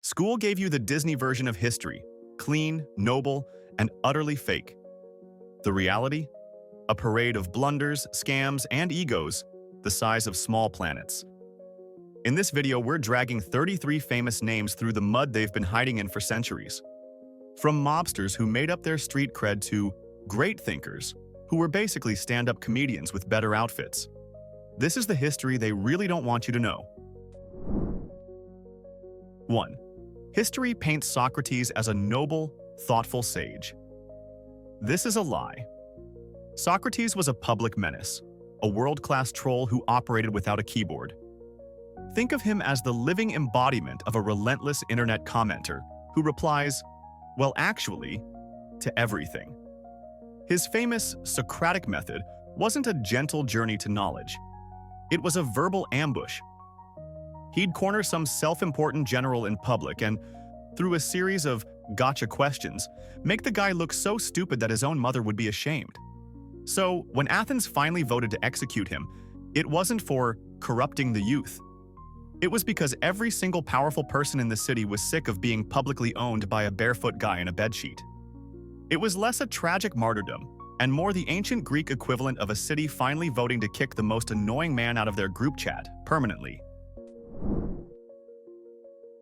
School gave you the Disney version of history, clean, noble, and utterly fake. The reality? A parade of blunders, scams, and egos, the size of small planets. In this video, we're dragging 33 famous names through the mud they've been hiding in for centuries. From mobsters who made up their street cred to great thinkers, who were basically stand-up comedians with better outfits. This is the history they really don't want you to know. 1. History paints Socrates as a noble, thoughtful sage. This is a lie. Socrates was a public menace, a world-class troll who operated without a keyboard. Think of him as the living embodiment of a relentless internet commenter who replies, "Well, actually," to everything. His famous Socratic method wasn't a gentle journey to knowledge. It was a verbal ambush. He'd corner some self-important general in public and, through a series of gotcha questions, make the guy look so stupid that his own mother would be ashamed. So, when Athens finally voted to execute him, it wasn't for corrupting the youth. It was because every single powerful person in the city was sick of being publicly owned by a barefoot guy in a bedsheet. It was less a tragic martyrdom, and more the ancient Greek equivalent of a city finally voting to kick the most annoying man out of their group chat, permanently.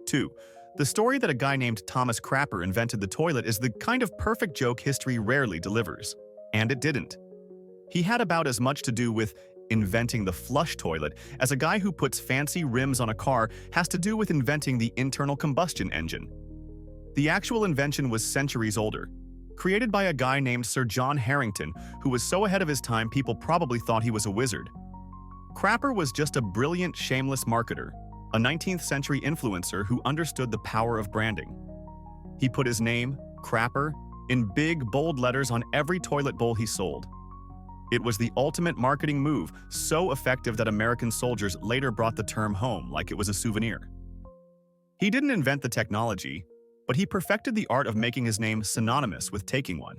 2. The story that a guy named Thomas Crapper invented the toilet is the kind of perfect joke history rarely delivers. And it didn't. He had about as much to do with inventing the flush toilet as a guy who puts fancy rims on a car has to do with inventing the internal combustion engine. The actual invention was centuries older, created by a guy named Sir John Harington, who was so ahead of his time people probably thought he was a wizard. Crapper was just a brilliant, shameless marketer, a 19th century influencer who understood the power of branding. He put his name, Crapper, in big, bold letters on every toilet bowl he sold. It was the ultimate marketing move, so effective that American soldiers later brought the term home like it was a souvenir. He didn't invent the technology, but he perfected the art of making his name synonymous with taking one.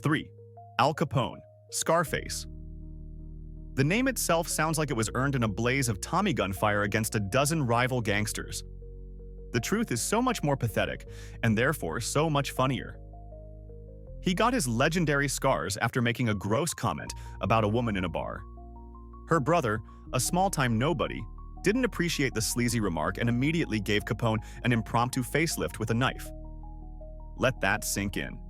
3. Al Capone, Scarface. The name itself sounds like it was earned in a blaze of Tommy gun fire against a dozen rival gangsters. The truth is so much more pathetic, and therefore so much funnier. He got his legendary scars after making a gross comment about a woman in a bar. Her brother, a small-time nobody, didn't appreciate the sleazy remark and immediately gave Capone an impromptu facelift with a knife. Let that sink in.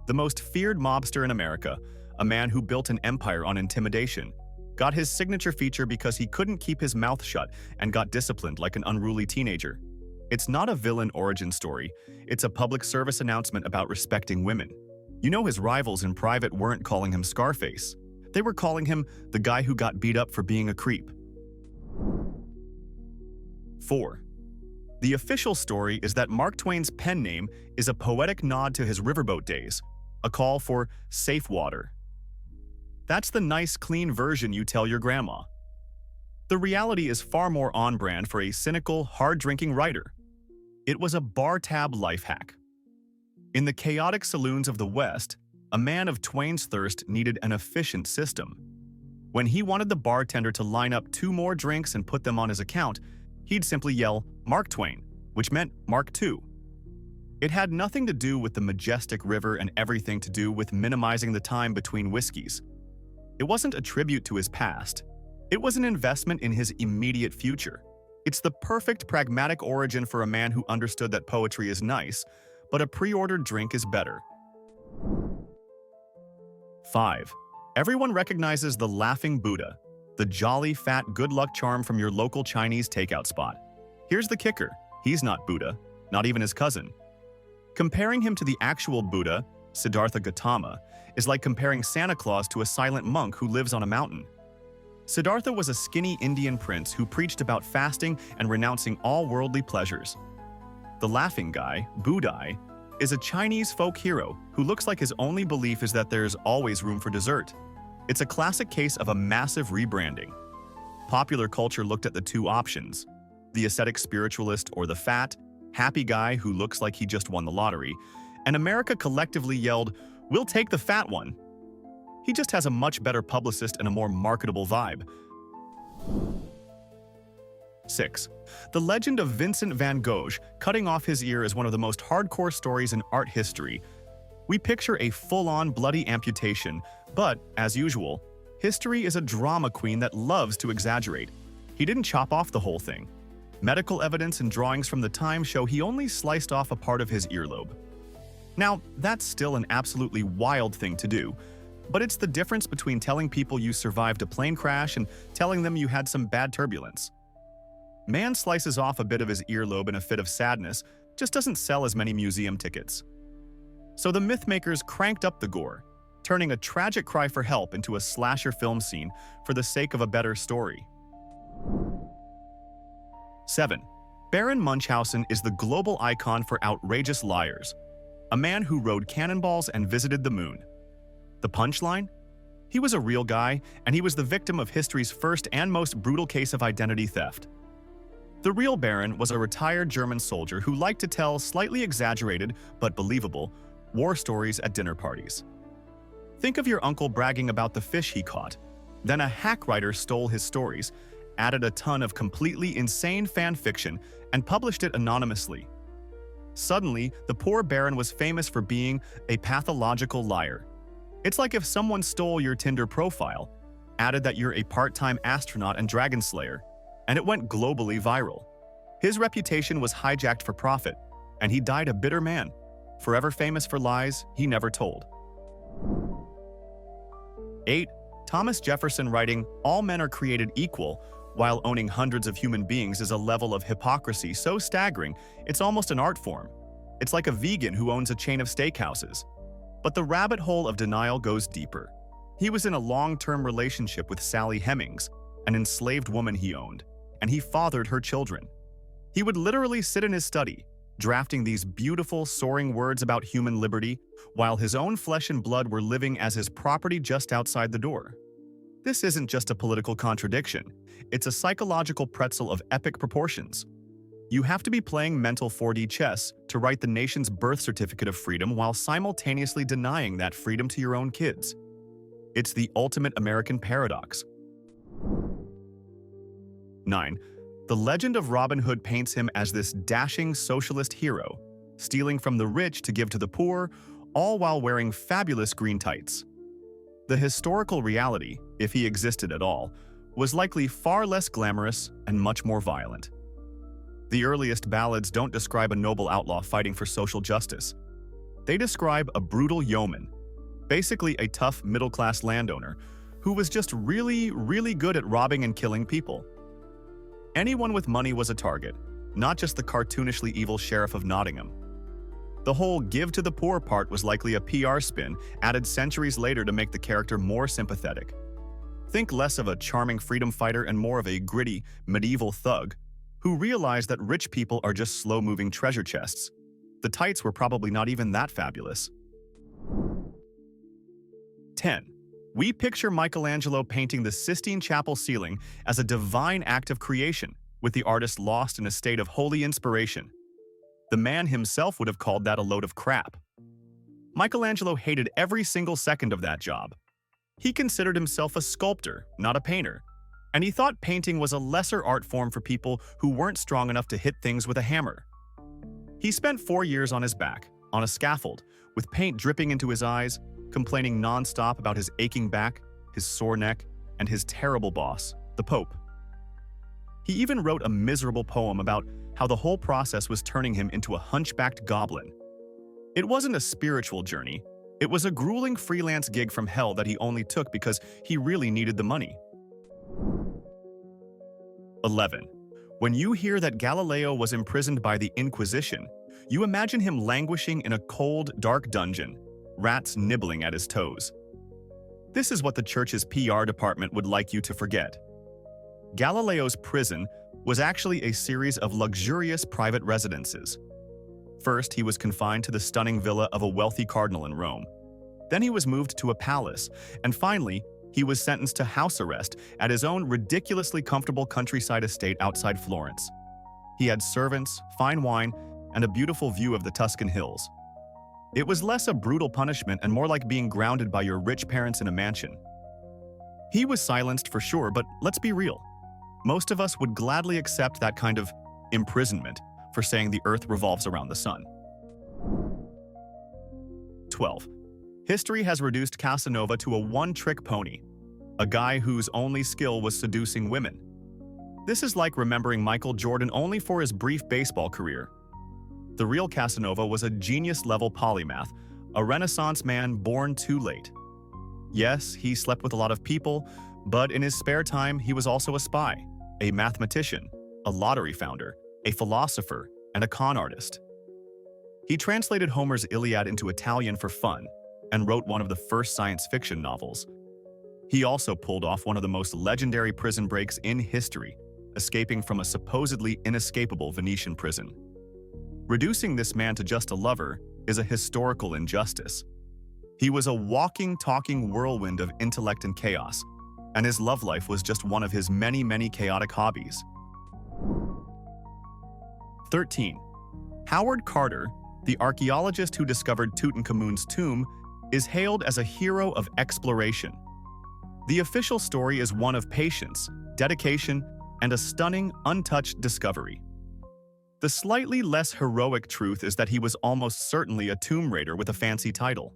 The most feared mobster in America, a man who built an empire on intimidation, got his signature feature because he couldn't keep his mouth shut and got disciplined like an unruly teenager. It's not a villain origin story, it's a public service announcement about respecting women. You know his rivals in private weren't calling him Scarface. They were calling him the guy who got beat up for being a creep. 4. The official story is that Mark Twain's pen name is a poetic nod to his riverboat days, a call for safe water. That's the nice, clean version you tell your grandma. The reality is far more on-brand for a cynical, hard-drinking writer. It was a bar tab life hack. In the chaotic saloons of the West, a man of Twain's thirst needed an efficient system. When he wanted the bartender to line up 2 more drinks and put them on his account, he'd simply yell, "Mark Twain," which meant Mark II. It had nothing to do with the majestic river and everything to do with minimizing the time between whiskeys. It wasn't a tribute to his past. It was an investment in his immediate future. It's the perfect pragmatic origin for a man who understood that poetry is nice, but a pre-ordered drink is better. 5. Everyone recognizes the Laughing Buddha, the jolly, fat, good luck charm from your local Chinese takeout spot. Here's the kicker. He's not Buddha, not even his cousin. Comparing him to the actual Buddha, Siddhartha Gautama, is like comparing Santa Claus to a silent monk who lives on a mountain. Siddhartha was a skinny Indian prince who preached about fasting and renouncing all worldly pleasures. The laughing guy, Budai, is a Chinese folk hero who looks like his only belief is that there's always room for dessert. It's a classic case of a massive rebranding. Popular culture looked at the two options, the ascetic spiritualist or the fat, happy guy who looks like he just won the lottery, and America collectively yelled, "We'll take the fat one." He just has a much better publicist and a more marketable vibe. 6. The legend of Vincent van Gogh cutting off his ear is one of the most hardcore stories in art history. We picture a full-on bloody amputation, but, as usual, history is a drama queen that loves to exaggerate. He didn't chop off the whole thing. Medical evidence and drawings from the time show he only sliced off a part of his earlobe. Now, that's still an absolutely wild thing to do, but it's the difference between telling people you survived a plane crash and telling them you had some bad turbulence. Man slices off a bit of his earlobe in a fit of sadness just doesn't sell as many museum tickets. So the mythmakers cranked up the gore, turning a tragic cry for help into a slasher film scene for the sake of a better story. 7. Baron Munchausen is the global icon for outrageous liars, a man who rode cannonballs and visited the moon. The punchline? He was a real guy, and he was the victim of history's first and most brutal case of identity theft. The real Baron was a retired German soldier who liked to tell slightly exaggerated, but believable, war stories at dinner parties. Think of your uncle bragging about the fish he caught. Then a hack writer stole his stories, added a ton of completely insane fan fiction, and published it anonymously. Suddenly, the poor Baron was famous for being a pathological liar. It's like if someone stole your Tinder profile, added that you're a part-time astronaut and dragon slayer, and it went globally viral. His reputation was hijacked for profit, and he died a bitter man, forever famous for lies he never told. 8. Thomas Jefferson writing, "All men are created equal," while owning hundreds of human beings is a level of hypocrisy so staggering it's almost an art form. It's like a vegan who owns a chain of steakhouses. But the rabbit hole of denial goes deeper. He was in a long-term relationship with Sally Hemings, an enslaved woman he owned, and he fathered her children. He would literally sit in his study, drafting these beautiful, soaring words about human liberty, while his own flesh and blood were living as his property just outside the door. This isn't just a political contradiction, it's a psychological pretzel of epic proportions. You have to be playing mental 4D chess to write the nation's birth certificate of freedom while simultaneously denying that freedom to your own kids. It's the ultimate American paradox. 9. The legend of Robin Hood paints him as this dashing socialist hero, stealing from the rich to give to the poor, all while wearing fabulous green tights. The historical reality, if he existed at all, was likely far less glamorous and much more violent. The earliest ballads don't describe a noble outlaw fighting for social justice. They describe a brutal yeoman, basically a tough middle-class landowner, who was just really, really good at robbing and killing people. Anyone with money was a target, not just the cartoonishly evil sheriff of Nottingham. The whole give to the poor part was likely a PR spin added centuries later to make the character more sympathetic. Think less of a charming freedom fighter and more of a gritty, medieval thug who realized that rich people are just slow-moving treasure chests. The tights were probably not even that fabulous. 10. We picture Michelangelo painting the Sistine Chapel ceiling as a divine act of creation, with the artist lost in a state of holy inspiration. The man himself would have called that a load of crap. Michelangelo hated every single second of that job. He considered himself a sculptor, not a painter, and he thought painting was a lesser art form for people who weren't strong enough to hit things with a hammer. He spent 4 years on his back, on a scaffold, with paint dripping into his eyes, complaining non-stop about his aching back, his sore neck, and his terrible boss, the Pope. He even wrote a miserable poem about how the whole process was turning him into a hunchbacked goblin. It wasn't a spiritual journey. It was a grueling freelance gig from hell that he only took because he really needed the money. 11. When you hear that Galileo was imprisoned by the Inquisition, you imagine him languishing in a cold, dark dungeon, rats nibbling at his toes. This is what the church's PR department would like you to forget. Galileo's prison was actually a series of luxurious private residences. First, he was confined to the stunning villa of a wealthy cardinal in Rome. Then he was moved to a palace, and finally, he was sentenced to house arrest at his own ridiculously comfortable countryside estate outside Florence. He had servants, fine wine, and a beautiful view of the Tuscan hills. It was less a brutal punishment and more like being grounded by your rich parents in a mansion. He was silenced for sure, but let's be real. Most of us would gladly accept that kind of imprisonment for saying the Earth revolves around the sun. 12. History has reduced Kasanova to a one-trick pony, a guy whose only skill was seducing women. This is like remembering Michael Jordan only for his brief baseball career. The real Kasanova was a genius-level polymath, a Renaissance man born too late. Yes, he slept with a lot of people, but in his spare time, he was also a spy, a mathematician, a lottery founder, a philosopher, and a con artist. He translated Homer's Iliad into Italian for fun and wrote one of the first science fiction novels. He also pulled off one of the most legendary prison breaks in history, escaping from a supposedly inescapable Venetian prison. Reducing this man to just a lover is a historical injustice. He was a walking, talking whirlwind of intellect and chaos, and his love life was just one of his many, many chaotic hobbies. 13. Howard Carter, the archaeologist who discovered Tutankhamun's tomb, is hailed as a hero of exploration. The official story is one of patience, dedication, and a stunning, untouched discovery. The slightly less heroic truth is that he was almost certainly a tomb raider with a fancy title.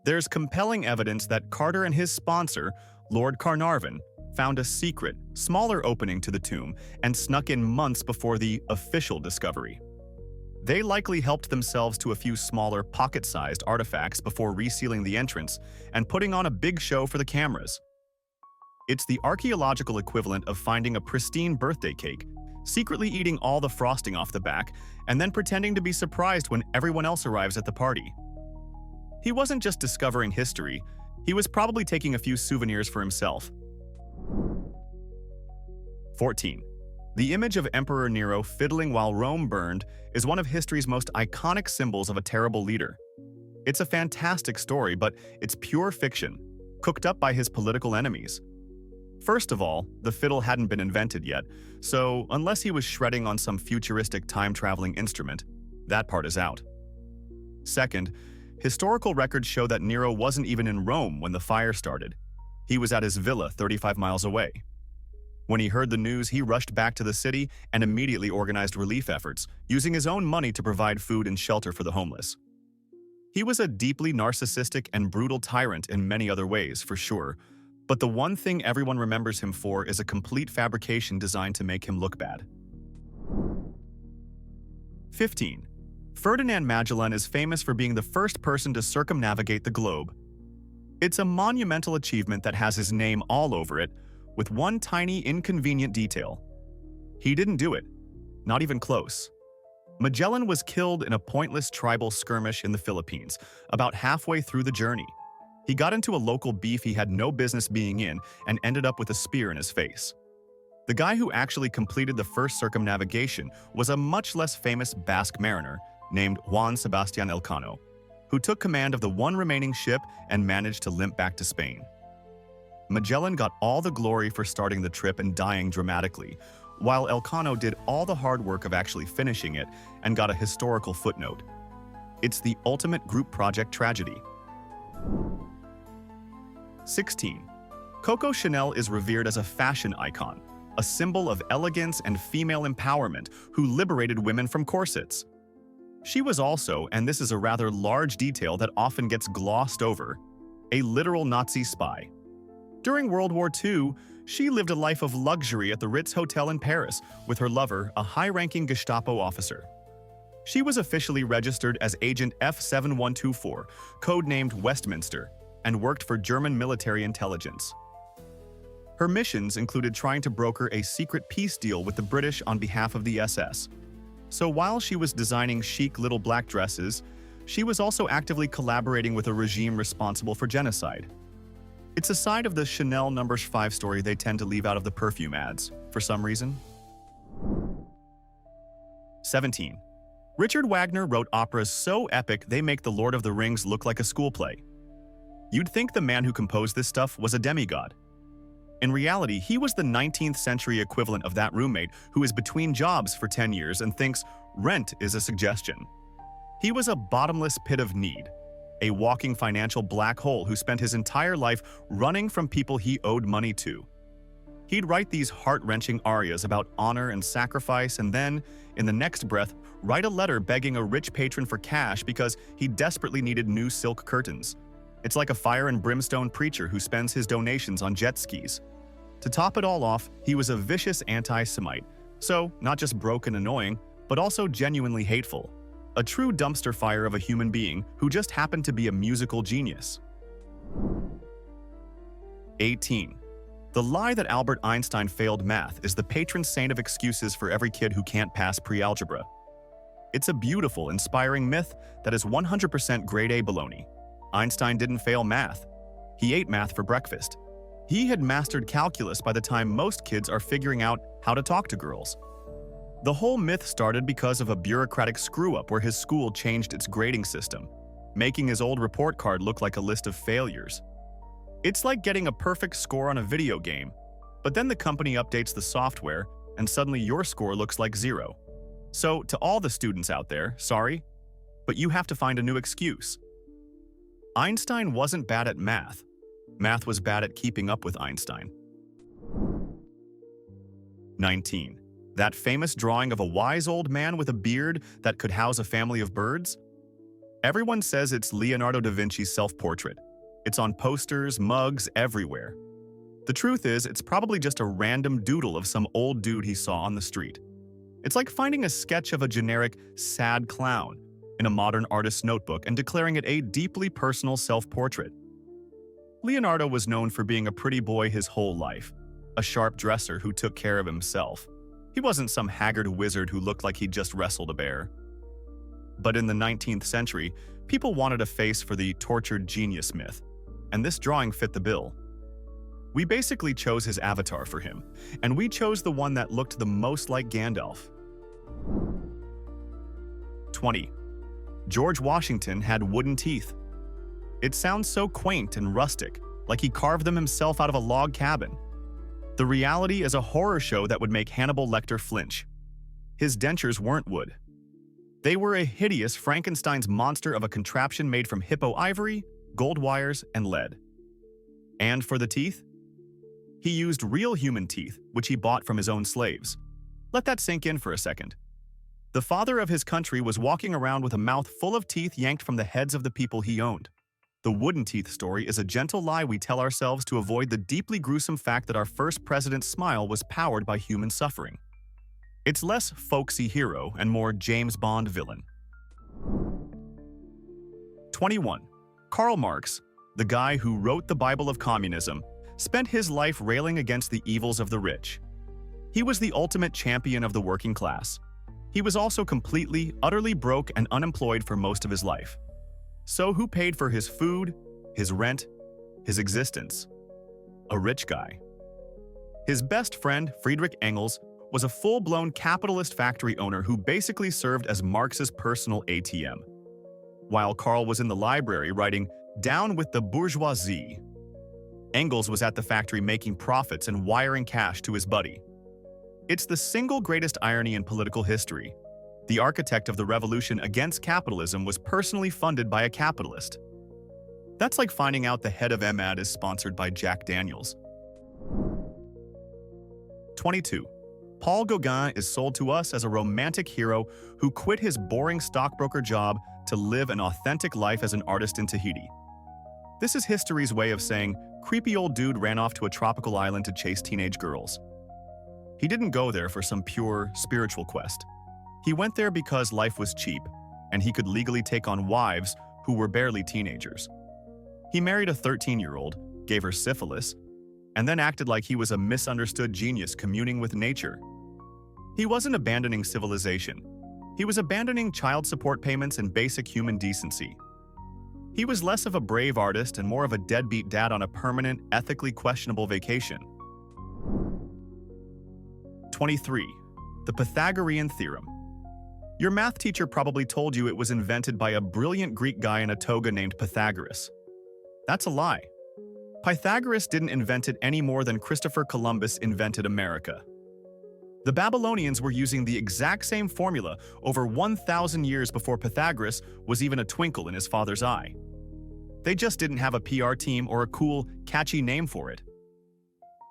There's compelling evidence that Carter and his sponsor, Lord Carnarvon, found a secret, smaller opening to the tomb and snuck in months before the official discovery. They likely helped themselves to a few smaller, pocket-sized artifacts before resealing the entrance and putting on a big show for the cameras. It's the archaeological equivalent of finding a pristine birthday cake, secretly eating all the frosting off the back, and then pretending to be surprised when everyone else arrives at the party. He wasn't just discovering history, he was probably taking a few souvenirs for himself. 14. The image of Emperor Nero fiddling while Rome burned is one of history's most iconic symbols of a terrible leader. It's a fantastic story, but it's pure fiction, cooked up by his political enemies. First of all, the fiddle hadn't been invented yet, so unless he was shredding on some futuristic time-traveling instrument, that part is out. Second, historical records show that Nero wasn't even in Rome when the fire started. He was at his villa 35 miles away. When he heard the news, he rushed back to the city and immediately organized relief efforts, using his own money to provide food and shelter for the homeless. He was a deeply narcissistic and brutal tyrant in many other ways, for sure, but the one thing everyone remembers him for is a complete fabrication designed to make him look bad. 15. Ferdinand Magellan is famous for being the first person to circumnavigate the globe. It's a monumental achievement that has his name all over it, with one tiny inconvenient detail. He didn't do it, not even close. Magellan was killed in a pointless tribal skirmish in the Philippines, about halfway through the journey. He got into a local beef he had no business being in and ended up with a spear in his face. The guy who actually completed the first circumnavigation was a much less famous Basque mariner named Juan Sebastian Elcano, who took command of the one remaining ship and managed to limp back to Spain. Magellan got all the glory for starting the trip and dying dramatically, while Elcano did all the hard work of actually finishing it and got a historical footnote. It's the ultimate group project tragedy. 16. Coco Chanel is revered as a fashion icon, a symbol of elegance and female empowerment who liberated women from corsets. She was also, and this is a rather large detail that often gets glossed over, a literal Nazi spy. During World War II, she lived a life of luxury at the Ritz Hotel in Paris with her lover, a high-ranking Gestapo officer. She was officially registered as Agent F7124, codenamed Westminster, and worked for German military intelligence. Her missions included trying to broker a secret peace deal with the British on behalf of the SS. So while she was designing chic little black dresses, she was also actively collaborating with a regime responsible for genocide. It's a side of the Chanel No. 5 story they tend to leave out of the perfume ads, for some reason. 17. Richard Wagner wrote operas so epic they make The Lord of the Rings look like a school play. You'd think the man who composed this stuff was a demigod. In reality, he was the 19th century equivalent of that roommate who is between jobs for 10 years and thinks rent is a suggestion. He was a bottomless pit of need, a walking financial black hole who spent his entire life running from people he owed money to. He'd write these heart-wrenching arias about honor and sacrifice and then, in the next breath, write a letter begging a rich patron for cash because he desperately needed new silk curtains. It's like a fire and brimstone preacher who spends his donations on jet skis. To top it all off, he was a vicious anti-Semite, so not just broke and annoying, but also genuinely hateful. A true dumpster fire of a human being who just happened to be a musical genius. 18. The lie that Albert Einstein failed math is the patron saint of excuses for every kid who can't pass pre-algebra. It's a beautiful, inspiring myth that is 100% grade A baloney. Einstein didn't fail math. He ate math for breakfast. He had mastered calculus by the time most kids are figuring out how to talk to girls. The whole myth started because of a bureaucratic screw-up where his school changed its grading system, making his old report card look like a list of failures. It's like getting a perfect score on a video game, but then the company updates the software and suddenly your score looks like 0. So, to all the students out there, sorry, but you have to find a new excuse. Einstein wasn't bad at math. Math was bad at keeping up with Einstein. 19. That famous drawing of a wise old man with a beard that could house a family of birds? Everyone says it's Leonardo da Vinci's self-portrait. It's on posters, mugs, everywhere. The truth is, it's probably just a random doodle of some old dude he saw on the street. It's like finding a sketch of a generic, sad clown in a modern artist's notebook and declaring it a deeply personal self-portrait. Leonardo was known for being a pretty boy his whole life, a sharp dresser who took care of himself. He wasn't some haggard wizard who looked like he'd just wrestled a bear. But in the 19th century, people wanted a face for the tortured genius myth, and this drawing fit the bill. We basically chose his avatar for him, and we chose the one that looked the most like Gandalf. 20. George Washington had wooden teeth. It sounds so quaint and rustic, like he carved them himself out of a log cabin. The reality is a horror show that would make Hannibal Lecter flinch. His dentures weren't wood. They were a hideous Frankenstein's monster of a contraption made from hippo ivory, gold wires, and lead. And for the teeth? He used real human teeth, which he bought from his own slaves. Let that sink in for a second. The father of his country was walking around with a mouth full of teeth yanked from the heads of the people he owned. The wooden teeth story is a gentle lie we tell ourselves to avoid the deeply gruesome fact that our first president's smile was powered by human suffering. It's less folksy hero and more James Bond villain. 21. Karl Marx, the guy who wrote the Bible of communism, spent his life railing against the evils of the rich. He was the ultimate champion of the working class. He was also completely, utterly broke and unemployed for most of his life. So who paid for his food, his rent, his existence? A rich guy. His best friend, Friedrich Engels, was a full-blown capitalist factory owner who basically served as Marx's personal ATM. While Karl was in the library writing, "Down with the bourgeoisie," Engels was at the factory making profits and wiring cash to his buddy. It's the single greatest irony in political history. The architect of the revolution against capitalism was personally funded by a capitalist. That's like finding out the head of MAD is sponsored by Jack Daniels. 22. Paul Gauguin is sold to us as a romantic hero who quit his boring stockbroker job to live an authentic life as an artist in Tahiti. This is history's way of saying, creepy old dude ran off to a tropical island to chase teenage girls. He didn't go there for some pure, spiritual quest. He went there because life was cheap, and he could legally take on wives who were barely teenagers. He married a 13-year-old, gave her syphilis, and then acted like he was a misunderstood genius communing with nature. He wasn't abandoning civilization. He was abandoning child support payments and basic human decency. He was less of a brave artist and more of a deadbeat dad on a permanent, ethically questionable vacation. 23. The Pythagorean theorem. Your math teacher probably told you it was invented by a brilliant Greek guy in a toga named Pythagoras. That's a lie. Pythagoras didn't invent it any more than Christopher Columbus invented America. The Babylonians were using the exact same formula over 1,000 years before Pythagoras was even a twinkle in his father's eye. They just didn't have a PR team or a cool, catchy name for it.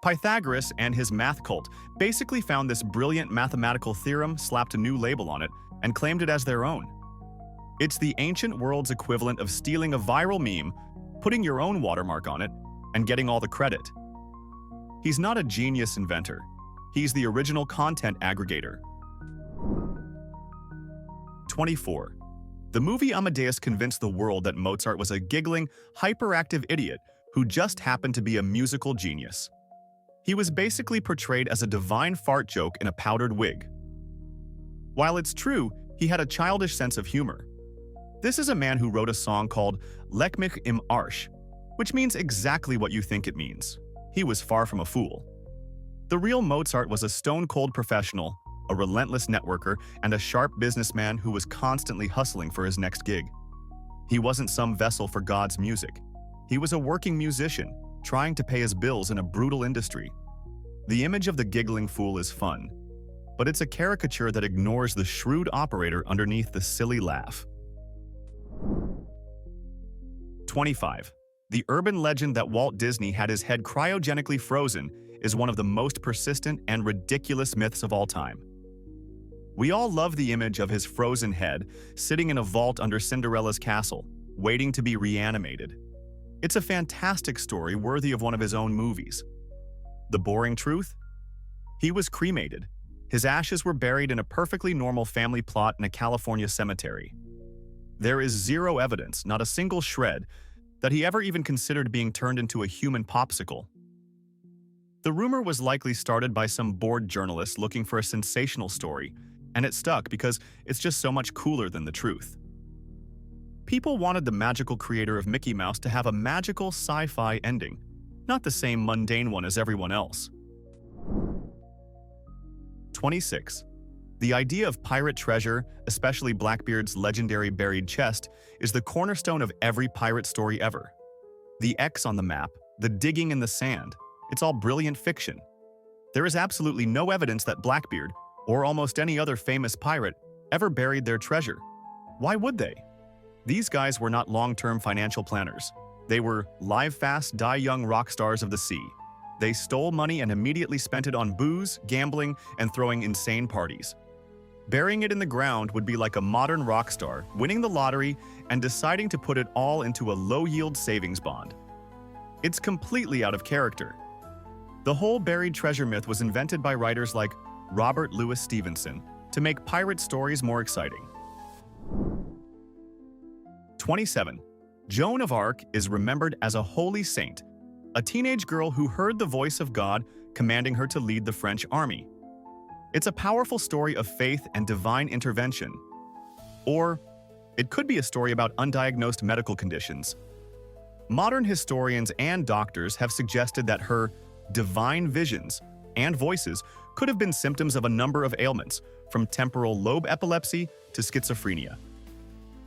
Pythagoras and his math cult basically found this brilliant mathematical theorem, slapped a new label on it, and claimed it as their own. It's the ancient world's equivalent of stealing a viral meme, putting your own watermark on it, and getting all the credit. He's not a genius inventor. He's the original content aggregator. 24. The movie Amadeus convinced the world that Mozart was a giggling, hyperactive idiot who just happened to be a musical genius. He was basically portrayed as a divine fart joke in a powdered wig. While it's true, he had a childish sense of humor. This is a man who wrote a song called Leck mich im Arsch, which means exactly what you think it means. He was far from a fool. The real Mozart was a stone-cold professional, a relentless networker, and a sharp businessman who was constantly hustling for his next gig. He wasn't some vessel for God's music. He was a working musician, trying to pay his bills in a brutal industry. The image of the giggling fool is fun, but it's a caricature that ignores the shrewd operator underneath the silly laugh. 25. The urban legend that Walt Disney had his head cryogenically frozen is one of the most persistent and ridiculous myths of all time. We all love the image of his frozen head sitting in a vault under Cinderella's castle, waiting to be reanimated. It's a fantastic story worthy of one of his own movies. The boring truth? He was cremated. His ashes were buried in a perfectly normal family plot in a California cemetery. There is zero evidence, not a single shred, that he ever even considered being turned into a human popsicle. The rumor was likely started by some bored journalist looking for a sensational story, and it stuck because it's just so much cooler than the truth. People wanted the magical creator of Mickey Mouse to have a magical sci-fi ending, not the same mundane one as everyone else. 26. The idea of pirate treasure, especially Blackbeard's legendary buried chest, is the cornerstone of every pirate story ever. The X on the map, the digging in the sand, it's all brilliant fiction. There is absolutely no evidence that Blackbeard, or almost any other famous pirate, ever buried their treasure. Why would they? These guys were not long-term financial planners. They were live fast, die young rock stars of the sea. They stole money and immediately spent it on booze, gambling, and throwing insane parties. Burying it in the ground would be like a modern rock star winning the lottery and deciding to put it all into a low-yield savings bond. It's completely out of character. The whole buried treasure myth was invented by writers like Robert Louis Stevenson to make pirate stories more exciting. 27. Joan of Ark is remembered as a holy saint, a teenage girl who heard the voice of God commanding her to lead the French army. It's a powerful story of faith and divine intervention. Or it could be a story about undiagnosed medical conditions. Modern historians and doctors have suggested that her divine visions and voices could have been symptoms of a number of ailments, from temporal lobe epilepsy to schizophrenia.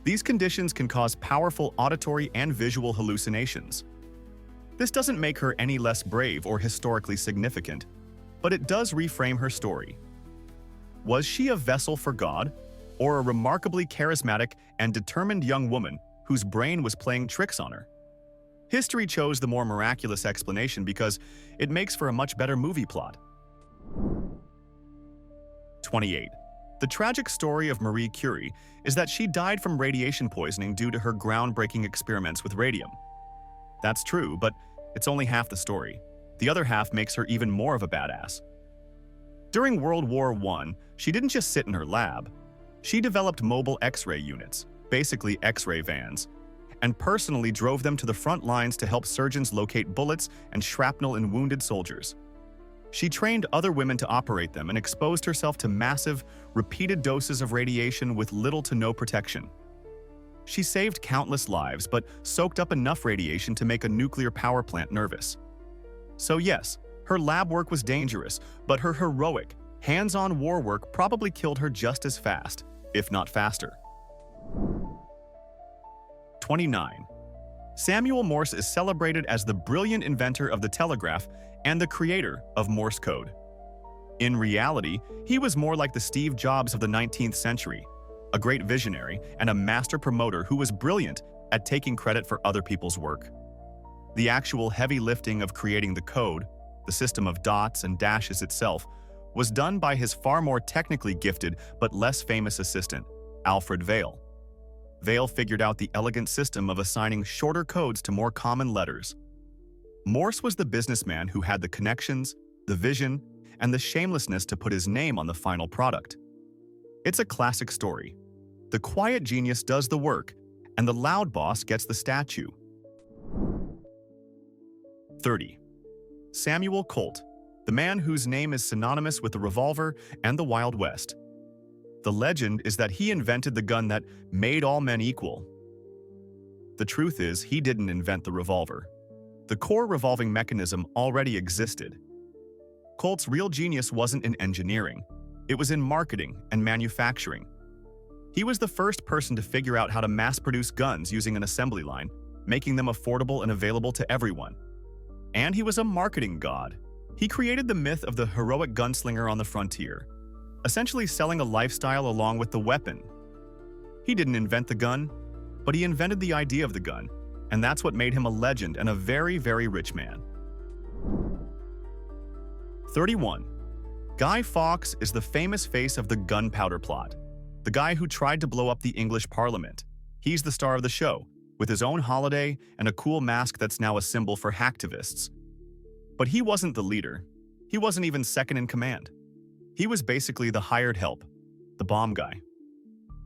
These conditions can cause powerful auditory and visual hallucinations. This doesn't make her any less brave or historically significant, but it does reframe her story. Was she a vessel for God, or a remarkably charismatic and determined young woman whose brain was playing tricks on her? History chose the more miraculous explanation because it makes for a much better movie plot. 28. The tragic story of Marie Curie is that she died from radiation poisoning due to her groundbreaking experiments with radium. That's true, but it's only half the story. The other half makes her even more of a badass. During World War I, she didn't just sit in her lab. She developed mobile X-ray units, basically X-ray vans, and personally drove them to the front lines to help surgeons locate bullets and shrapnel in wounded soldiers. She trained other women to operate them and exposed herself to massive, repeated doses of radiation with little to no protection. She saved countless lives, but soaked up enough radiation to make a nuclear power plant nervous. So yes, her lab work was dangerous, but her heroic, hands-on war work probably killed her just as fast, if not faster. 29. Samuel Morse is celebrated as the brilliant inventor of the telegraph and the creator of Morse code. In reality, he was more like the Steve Jobs of the 19th century, a great visionary and a master promoter who was brilliant at taking credit for other people's work. The actual heavy lifting of creating the code, the system of dots and dashes itself, was done by his far more technically gifted but less famous assistant, Alfred Vail. Vail figured out the elegant system of assigning shorter codes to more common letters. Morse was the businessman who had the connections, the vision, and the shamelessness to put his name on the final product. It's a classic story. The quiet genius does the work, and the loud boss gets the statue. 30. Samuel Colt, the man whose name is synonymous with the revolver and the Wild West. The legend is that he invented the gun that made all men equal. The truth is, he didn't invent the revolver. The core revolving mechanism already existed. Colt's real genius wasn't in engineering. It was in marketing and manufacturing. He was the first person to figure out how to mass-produce guns using an assembly line, making them affordable and available to everyone. And he was a marketing god. He created the myth of the heroic gunslinger on the frontier, essentially selling a lifestyle along with the weapon. He didn't invent the gun, but he invented the idea of the gun, and that's what made him a legend and a very, very rich man. 31. Guy Fawkes is the famous face of the gunpowder plot, the guy who tried to blow up the English Parliament. He's the star of the show, with his own holiday and a cool mask that's now a symbol for hacktivists. But he wasn't the leader. He wasn't even second in command. He was basically the hired help, the bomb guy.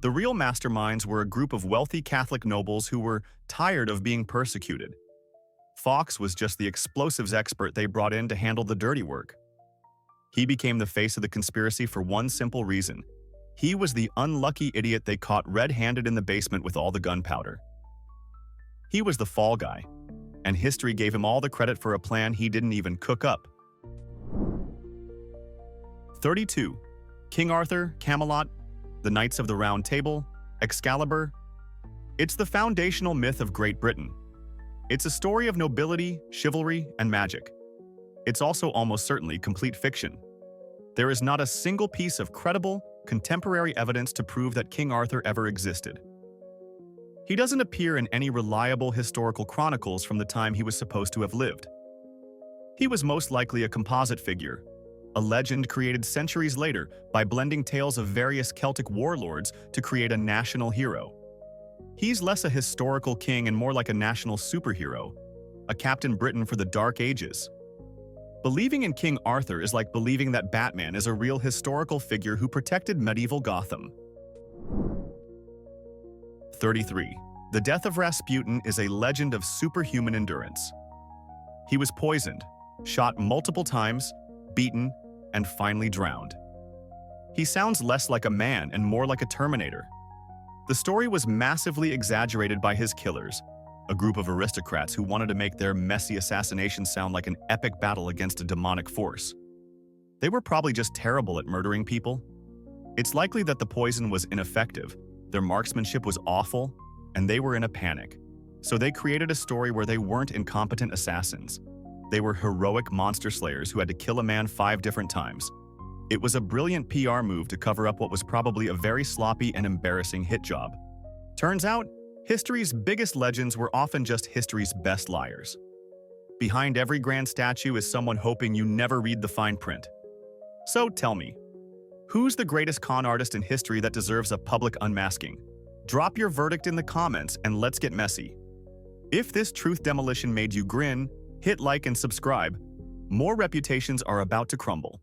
The real masterminds were a group of wealthy Catholic nobles who were tired of being persecuted. Fawkes was just the explosives expert they brought in to handle the dirty work. He became the face of the conspiracy for one simple reason. He was the unlucky idiot they caught red-handed in the basement with all the gunpowder. He was the fall guy, and history gave him all the credit for a plan he didn't even cook up. 32. King Arthur, Camelot, the Knights of the Round Table, Excalibur. It's the foundational myth of Great Britain. It's a story of nobility, chivalry, and magic. It's also almost certainly complete fiction. There is not a single piece of credible, contemporary evidence to prove that King Arthur ever existed. He doesn't appear in any reliable historical chronicles from the time he was supposed to have lived. He was most likely a composite figure, a legend created centuries later by blending tales of various Celtic warlords to create a national hero. He's less a historical king and more like a national superhero, a Captain Britain for the Dark Ages. Believing in King Arthur is like believing that Batman is a real historical figure who protected medieval Gotham. 33. The death of Rasputin is a legend of superhuman endurance. He was poisoned, shot multiple times, beaten, and finally drowned. He sounds less like a man and more like a Terminator. The story was massively exaggerated by his killers, a group of aristocrats who wanted to make their messy assassination sound like an epic battle against a demonic force. They were probably just terrible at murdering people. It's likely that the poison was ineffective, their marksmanship was awful, and they were in a panic. So they created a story where they weren't incompetent assassins. They were heroic monster slayers who had to kill a man 5 different times. It was a brilliant PR move to cover up what was probably a very sloppy and embarrassing hit job. Turns out, history's biggest legends were often just history's best liars. Behind every grand statue is someone hoping you never read the fine print. So tell me, who's the greatest con artist in history that deserves a public unmasking? Drop your verdict in the comments and let's get messy. If this truth demolition made you grin, hit like and subscribe. More reputations are about to crumble.